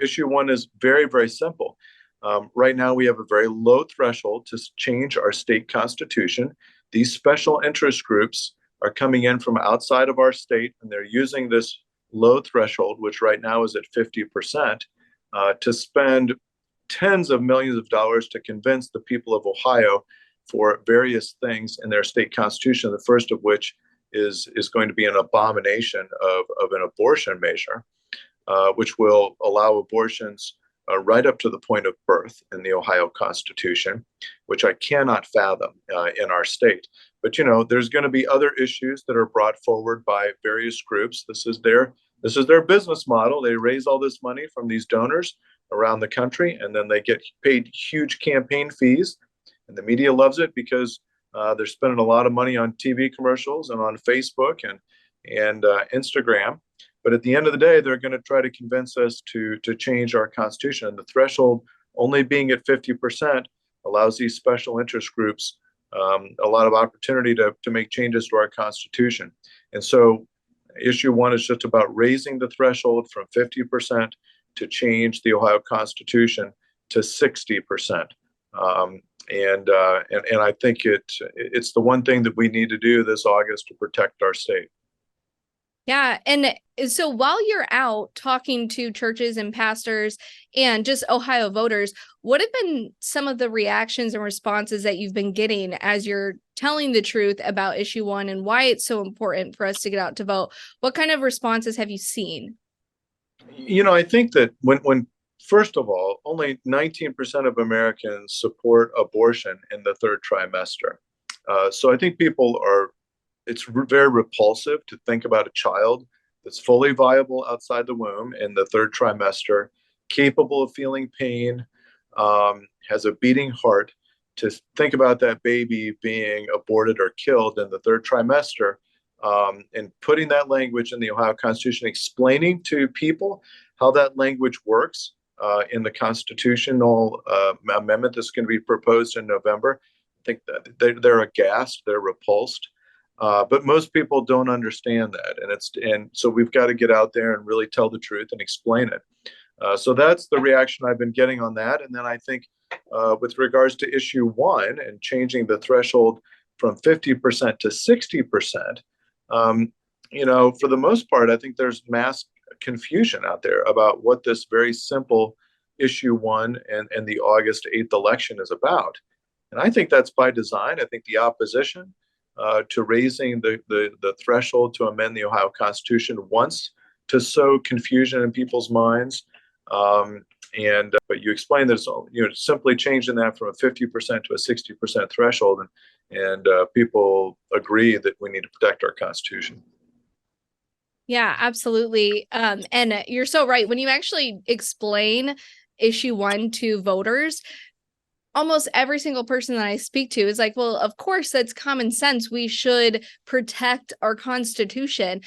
Issue one is very, very simple. Right now, we have a very low threshold to change our state constitution. These special interest groups are coming in from outside of our state, and they're using this low threshold, which right now is at 50%, to spend tens of millions of dollars to convince the people of Ohio for various things in their state constitution, the first of which is going to be an abomination of an abortion measure, which will allow abortions right up to the point of birth in the Ohio Constitution, which I cannot fathom in our state. But there's going to be other issues that are brought forward by various groups. This is their business model. They raise all this money from these donors around the country, and then they get paid huge campaign fees, and the media loves it because they're spending a lot of money on TV commercials and on Facebook and Instagram. But at the end of the day, they're going to try to convince us to change our constitution. And the threshold only being at 50% allows these special interest groups a lot of opportunity to make changes to our constitution. And so issue one is just about raising the threshold from 50% to change the Ohio Constitution to 60%. And I think it's the one thing that we need to do this August to protect our state. Yeah. And so while you're out talking to churches and pastors and just Ohio voters, what have been some of the reactions and responses that you've been getting as you're telling the truth about issue one and why it's so important for us to get out to vote? What kind of responses have you seen? I think that when first of all, only 19% of Americans support abortion in the third trimester. So I think it's very repulsive to think about a child that's fully viable outside the womb in the third trimester, capable of feeling pain, has a beating heart. To think about that baby being aborted or killed in the third trimester, and putting that language in the Ohio Constitution, explaining to people how that language works in the constitutional amendment that's going to be proposed in November. I think that they're aghast, they're repulsed. But most people don't understand that, and so we've got to get out there and really tell the truth and explain it. So that's the reaction I've been getting on that. And then I think with regards to issue one and changing the threshold from 50% to 60%, for the most part, I think there's mass confusion out there about what this very simple issue one and the August 8th election is about. And I think that's by design. I think the opposition to raising the threshold to amend the Ohio Constitution wants to sow confusion in people's minds. But you explain that it's simply changing that from a 50% to a 60% threshold, and people agree that we need to protect our Constitution. Yeah, absolutely. And you're so right. When you actually explain issue one to voters, almost every single person that I speak to is like, well, of course, that's common sense. We should protect our Constitution.